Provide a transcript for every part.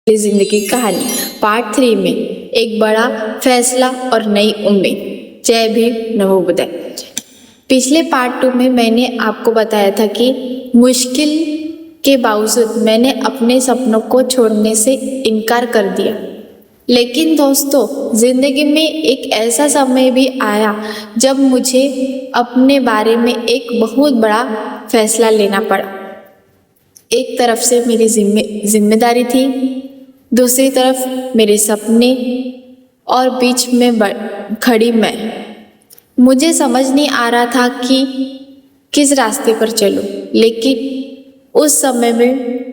जिंदगी की कहानी पार्ट 3 में एक बड़ा फैसला और नई उम्मीद। जय भीम नमो बुद्धाय। पिछले पार्ट 2 में मैंने आपको बताया था कि मुश्किल के बावजूद मैंने अपने सपनों को छोड़ने से इनकार कर दिया। लेकिन दोस्तों, जिंदगी में एक ऐसा समय भी आया जब मुझे अपने बारे में एक बहुत बड़ा फैसला लेना पड़ा। एक तरफ से मेरी जिम्मेदारी थी, दूसरी तरफ मेरे सपने और बीच में खड़ी मैं। मुझे समझ नहीं आ रहा था कि किस रास्ते पर चलूं, लेकिन उस समय में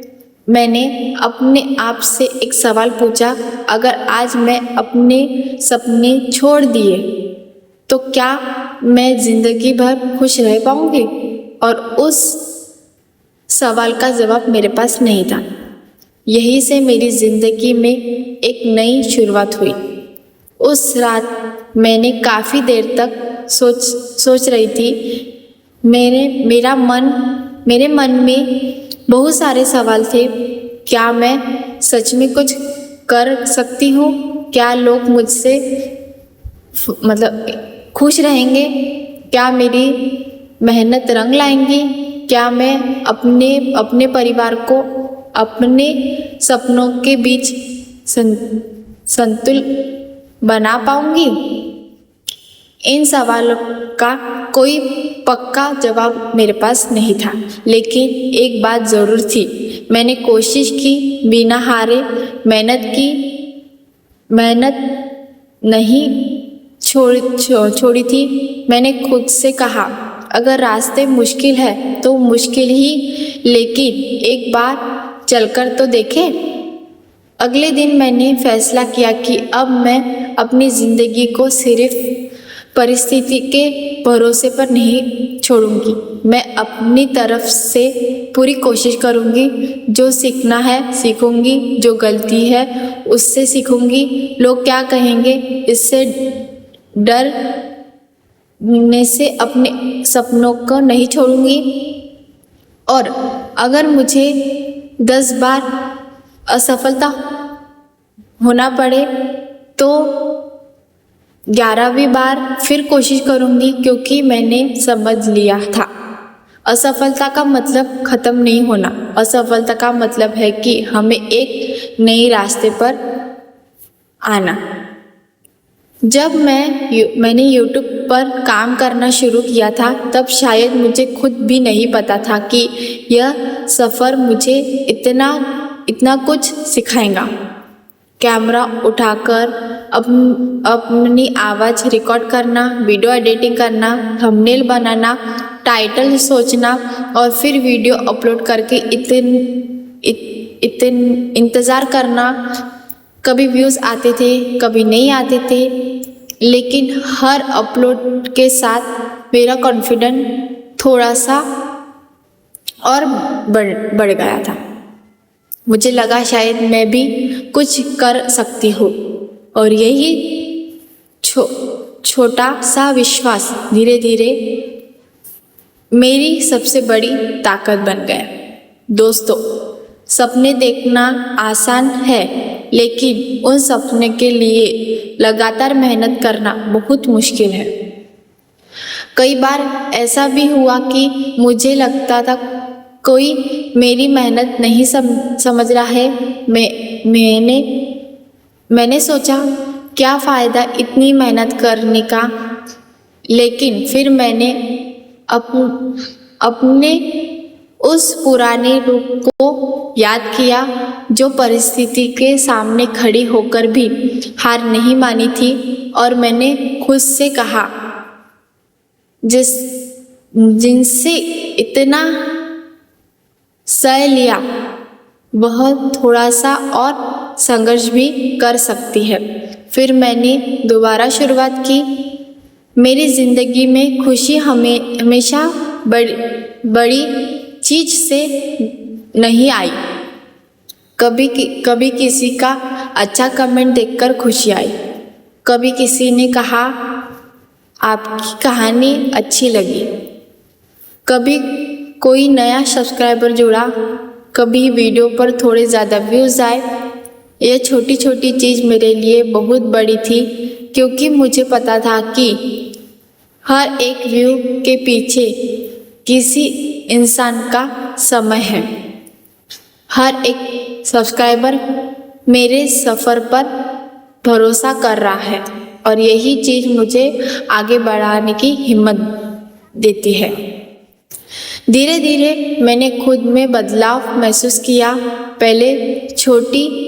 मैंने अपने आप से एक सवाल पूछा, अगर आज मैं अपने सपने छोड़ दिए तो क्या मैं जिंदगी भर खुश रह पाऊंगी? और उस सवाल का जवाब मेरे पास नहीं था। यहीं से मेरी जिंदगी में एक नई शुरुआत हुई। उस रात मैंने काफ़ी देर तक सोच रही थी। मेरे मन में बहुत सारे सवाल थे। क्या मैं सच में कुछ कर सकती हूँ? क्या लोग मुझसे खुश रहेंगे? क्या मेरी मेहनत रंग लाएंगी? क्या मैं अपने परिवार को अपने सपनों के बीच संतुलन बना पाऊंगी? इन सवालों का कोई पक्का जवाब मेरे पास नहीं था, लेकिन एक बात जरूर थी। मैंने कोशिश की, बिना हारे मेहनत नहीं छोड़ी थी। मैंने खुद से कहा, अगर रास्ते मुश्किल है तो मुश्किल ही, लेकिन एक बार चलकर तो देखें। अगले दिन मैंने फैसला किया कि अब मैं अपनी जिंदगी को सिर्फ परिस्थिति के भरोसे पर नहीं छोड़ूंगी। मैं अपनी तरफ से पूरी कोशिश करूंगी। जो सीखना है सीखूंगी, जो गलती है उससे सीखूंगी। लोग क्या कहेंगे इससे डरने से अपने सपनों को नहीं छोड़ूंगी। और अगर मुझे 10 बार असफलता होना पड़े तो 11वीं बार फिर कोशिश करूंगी, क्योंकि मैंने समझ लिया था असफलता का मतलब खत्म नहीं होना। असफलता का मतलब है कि हमें एक नए रास्ते पर आना। जब मैंने YouTube पर काम करना शुरू किया था, तब शायद मुझे खुद भी नहीं पता था कि यह सफ़र मुझे इतना कुछ सिखाएगा। कैमरा उठाकर अपनी आवाज़ रिकॉर्ड करना, वीडियो एडिटिंग करना, थंबनेल बनाना, टाइटल सोचना और फिर वीडियो अपलोड करके इंतज़ार करना। कभी व्यूज़ आते थे, कभी नहीं आते थे, लेकिन हर अपलोड के साथ मेरा कॉन्फिडेंस थोड़ा सा और बढ़ गया था। मुझे लगा शायद मैं भी कुछ कर सकती हूँ, और यही छोटा सा विश्वास धीरे धीरे मेरी सबसे बड़ी ताकत बन गया। दोस्तों, सपने देखना आसान है, लेकिन उन सपने के लिए लगातार मेहनत करना बहुत मुश्किल है। कई बार ऐसा भी हुआ कि मुझे लगता था कोई मेरी मेहनत नहीं समझ रहा है। मैंने सोचा, क्या फ़ायदा इतनी मेहनत करने का? लेकिन फिर मैंने अपने उस पुराने रूप को याद किया, जो परिस्थिति के सामने खड़ी होकर भी हार नहीं मानी थी। और मैंने खुद से कहा, जिनसे इतना सह लिया, वह थोड़ा सा और संघर्ष भी कर सकती है। फिर मैंने दोबारा शुरुआत की। मेरी ज़िंदगी में खुशी हमेशा बड़ी चीज़ से नहीं आई। कभी किसी का अच्छा कमेंट देखकर खुशी आई, कभी किसी ने कहा आपकी कहानी अच्छी लगी, कभी कोई नया सब्सक्राइबर जुड़ा, कभी वीडियो पर थोड़े ज़्यादा व्यूज़ आए। यह छोटी छोटी चीज़ मेरे लिए बहुत बड़ी थी, क्योंकि मुझे पता था कि हर एक व्यू के पीछे किसी इंसान का समय है। हर एक सब्सक्राइबर मेरे सफ़र पर भरोसा कर रहा है और यही चीज़ मुझे आगे बढ़ाने की हिम्मत देती है। धीरे धीरे मैंने खुद में बदलाव महसूस किया। पहले छोटी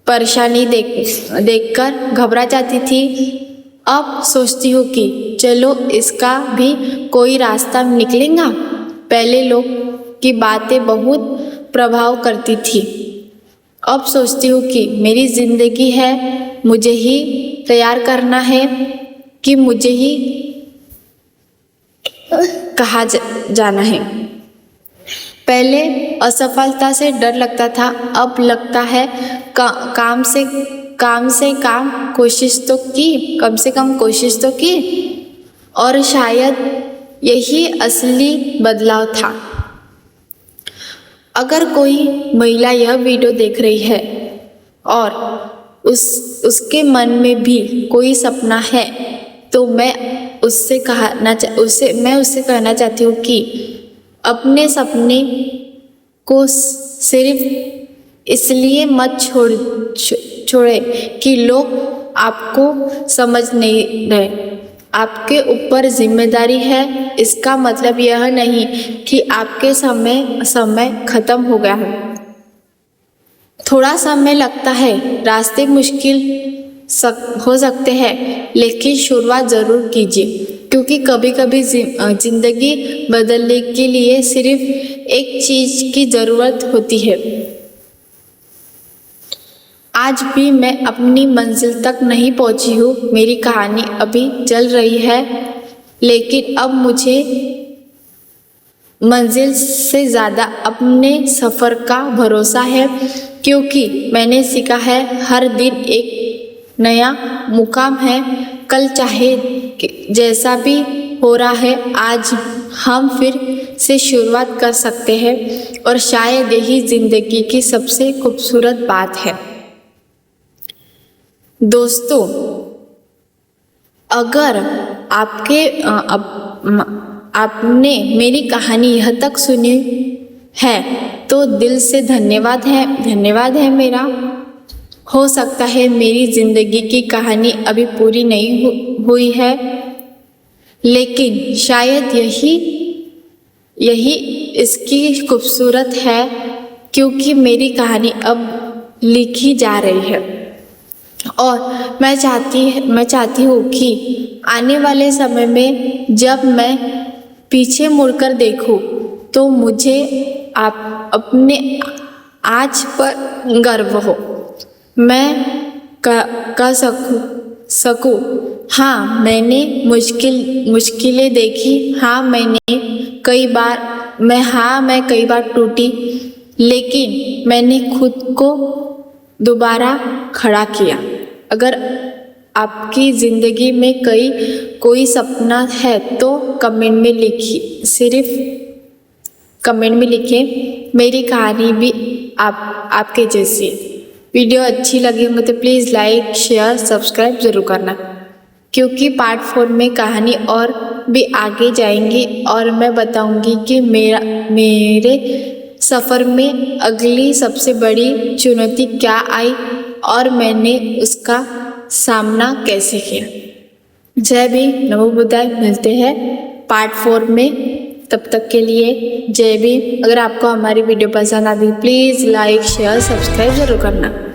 परेशानी देखकर घबरा जाती थी, अब सोचती हूँ कि चलो इसका भी कोई रास्ता निकलेगा। पहले लोग की बातें बहुत प्रभाव करती थी, अब सोचती हूँ कि मेरी ज़िंदगी है, मुझे ही तैयार करना है कि मुझे ही कहाँ जाना है। पहले असफलता से डर लगता था, अब लगता है काम से काम कोशिश तो की, कम से कम कोशिश तो की। और शायद यही असली बदलाव था। अगर कोई महिला यह वीडियो देख रही है और उसके मन में भी कोई सपना है, तो मैं उससे कहना चाहती हूँ कि अपने सपने को सिर्फ इसलिए मत छोड़े कि लोग आपको समझ नहीं रहे। आपके ऊपर जिम्मेदारी है। इसका मतलब यह नहीं कि आपके समय खत्म हो गया है। थोड़ा समय लगता है, रास्ते मुश्किल हो सकते हैं, लेकिन शुरुआत ज़रूर कीजिए, क्योंकि कभी कभी जिंदगी बदलने के लिए सिर्फ एक चीज़ की ज़रूरत होती है। आज भी मैं अपनी मंजिल तक नहीं पहुंची हूँ, मेरी कहानी अभी चल रही है, लेकिन अब मुझे मंजिल से ज़्यादा अपने सफ़र का भरोसा है, क्योंकि मैंने सीखा है हर दिन एक नया मुकाम है। कल चाहे जैसा भी हो रहा है, आज हम फिर से शुरुआत कर सकते हैं और शायद यही ज़िंदगी की सबसे खूबसूरत बात है। दोस्तों, अगर आपने मेरी कहानी यहाँ तक सुनी है तो दिल से धन्यवाद है मेरा। हो सकता है मेरी ज़िंदगी की कहानी अभी पूरी नहीं हुई है, लेकिन शायद यही इसकी खूबसूरत है, क्योंकि मेरी कहानी अब लिखी जा रही है और मैं चाहती हूँ कि आने वाले समय में जब मैं पीछे मुड़कर देखूं तो मुझे अपने आज पर गर्व हो। मैं कह सकूं हाँ, मैंने मुश्किलें देखी, मैं कई बार टूटी, लेकिन मैंने खुद को दोबारा खड़ा किया। अगर आपकी ज़िंदगी में कोई सपना है तो कमेंट में लिखें। मेरी कहानी भी आपके जैसी। वीडियो अच्छी लगी मुझे प्लीज़ लाइक शेयर सब्सक्राइब ज़रूर करना, क्योंकि पार्ट 4 में कहानी और भी आगे जाएंगी और मैं बताऊंगी कि मेरे सफ़र में अगली सबसे बड़ी चुनौती क्या आई और मैंने उसका सामना कैसे किया। जय भीम, नमो बुद्धाय। मिलते हैं पार्ट 4 में, तब तक के लिए जय भीम। अगर आपको हमारी वीडियो पसंद आती प्लीज़ लाइक शेयर सब्सक्राइब ज़रूर करना।